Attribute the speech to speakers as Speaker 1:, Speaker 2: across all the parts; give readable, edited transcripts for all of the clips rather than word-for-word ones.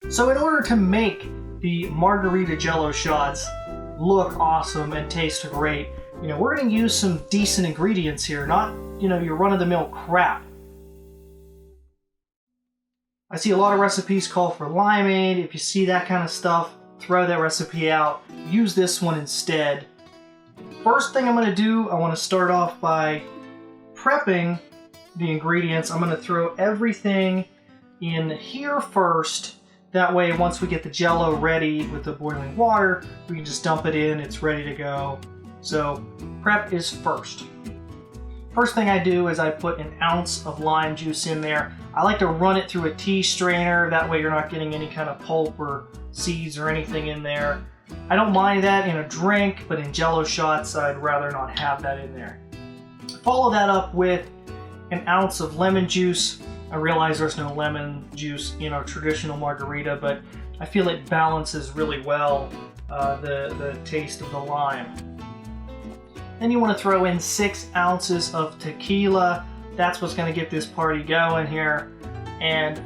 Speaker 1: So in order to make the Margarita Jello shots look awesome and taste great, we're going to use some decent ingredients here, not, your run-of-the-mill crap. I see a lot of recipes call for limeade. If you see that kind of stuff, throw that recipe out. Use this one instead. First thing I'm going to do, I want to start off by prepping the ingredients. I'm going to throw everything in here first. That way, once we get the Jello ready with the boiling water, we can just dump it in, it's ready to go. So, prep is first. First thing I do is I put an ounce of lime juice in there. I like to run it through a tea strainer, that way you're not getting any kind of pulp or seeds or anything in there. I don't mind that in a drink, but in Jello shots, I'd rather not have that in there. Follow that up with an ounce of lemon juice. I realize there's no lemon juice in our traditional margarita, but I feel it balances really well the taste of the lime. Then you want to throw in 6 ounces of tequila. That's what's going to get this party going here. And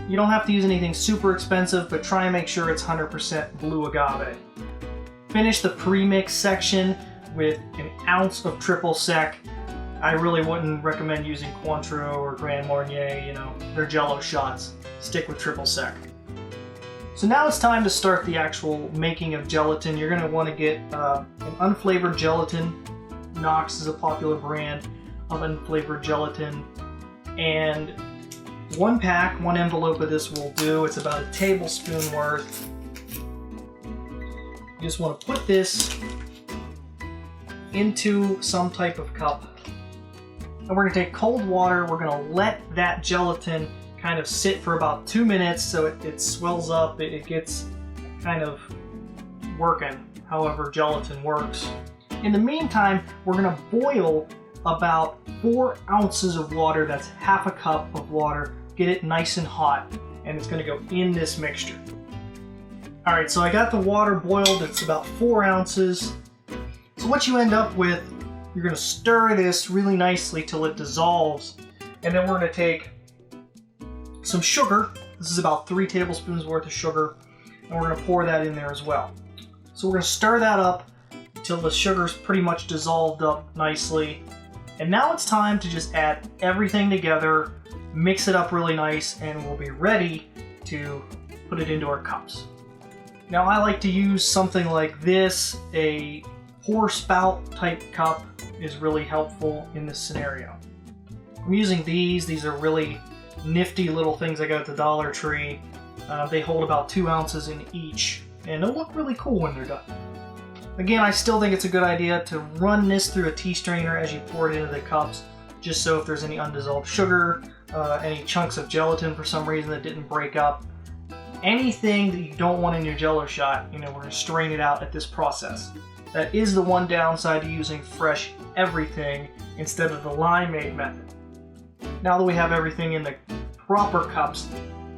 Speaker 1: you don't have to use anything super expensive, but try and make sure it's 100% blue agave. Finish the premix section with an ounce of triple sec. I really wouldn't recommend using Cointreau or Grand Marnier, they're Jello shots. Stick with triple sec. So now it's time to start the actual making of gelatin. You're going to want to get an unflavored gelatin. Knox is a popular brand of unflavored gelatin. And 1 pack, 1 envelope of this will do. It's about a tablespoon worth. You just want to put this into some type of cup. And we're going to take cold water, we're going to let that gelatin kind of sit for about 2 minutes so it swells up, it gets kind of working, however gelatin works. In the meantime, we're going to boil about 4 ounces of water, that's half a cup of water, get it nice and hot, and it's going to go in this mixture. Alright, so I got the water boiled, it's about 4 ounces. So what you end up with, you're going to stir this really nicely till it dissolves, and then we're going to take some sugar. This is about 3 tablespoons worth of sugar, and we're going to pour that in there as well. So we're going to stir that up until the sugar's pretty much dissolved up nicely. And now it's time to just add everything together, mix it up really nice, and we'll be ready to put it into our cups. Now I like to use something like this, a pour spout type cup is really helpful in this scenario. I'm using these are really nifty little things I got at the Dollar Tree. They hold about 2 ounces in each, and they'll look really cool when they're done. Again, I still think it's a good idea to run this through a tea strainer as you pour it into the cups, just so if there's any undissolved sugar, any chunks of gelatin for some reason that didn't break up, anything that you don't want in your Jello shot, we're going to strain it out at this process. That is the one downside to using fresh everything instead of the limeade method. Now that we have everything in the proper cups,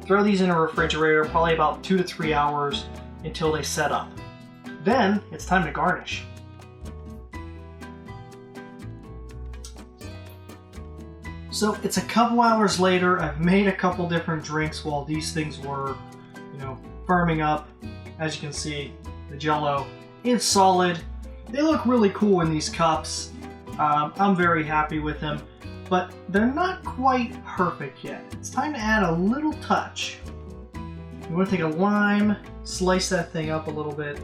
Speaker 1: throw these in a refrigerator probably about 2 to 3 hours until they set up. Then it's time to garnish. So it's a couple hours later. I've made a couple different drinks while these things were, firming up. As you can see, the Jello is solid. They look really cool in these cups. I'm very happy with them, but they're not quite perfect yet. It's time to add a little touch. You want to take a lime, slice that thing up a little bit.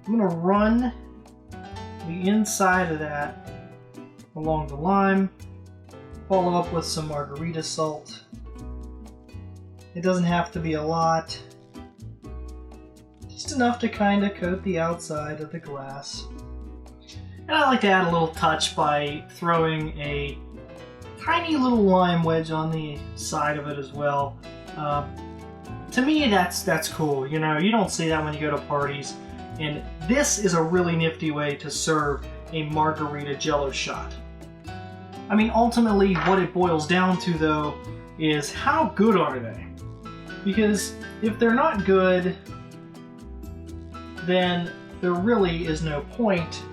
Speaker 1: I'm going to run the inside of that along the lime, follow up with some margarita salt. It doesn't have to be a lot, just enough to kind of coat the outside of the glass. And I like to add a little touch by throwing a tiny little lime wedge on the side of it as well. To me, that's cool. You don't see that when you go to parties. And this is a really nifty way to serve a Margarita Jello shot. I mean, ultimately, what it boils down to, though, is how good are they? Because if they're not good, then there really is no point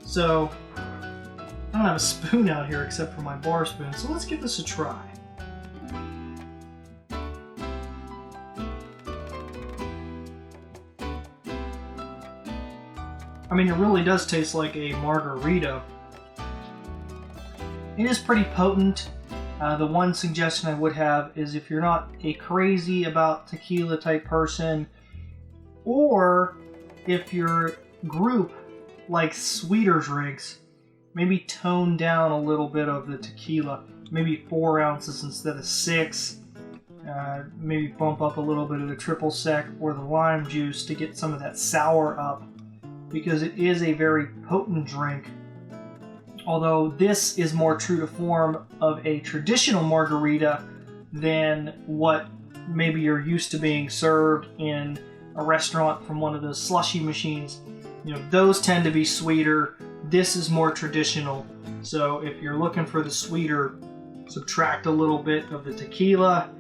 Speaker 1: So I don't have a spoon out here except for my bar spoon, so let's give this a try. I mean, it really does taste like a margarita. It is pretty potent. The one suggestion I would have is if you're not a crazy about tequila type person, or if your group likes sweeter drinks, maybe tone down a little bit of the tequila. Maybe 4 ounces instead of 6. Maybe bump up a little bit of the triple sec or the lime juice to get some of that sour up, because it is a very potent drink. Although this is more true to form of a traditional margarita than what maybe you're used to being served in a restaurant from one of those slushy machines. You know, those tend to be sweeter. This is more traditional. So if you're looking for the sweeter, subtract a little bit of the tequila,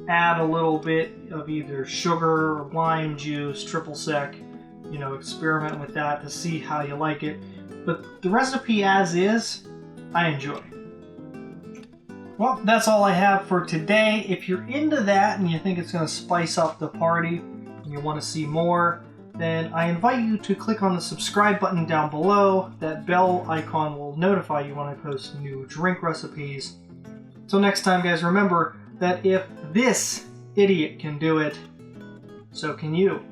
Speaker 1: add a little bit of either sugar or lime juice, triple sec, you know, experiment with that to see how you like it. But the recipe as is, I enjoy. Well, that's all I have for today. If you're into that and you think it's going to spice up the party and you want to see more, then I invite you to click on the subscribe button down below. That bell icon will notify you when I post new drink recipes. Till next time, guys, remember that if this idiot can do it, so can you.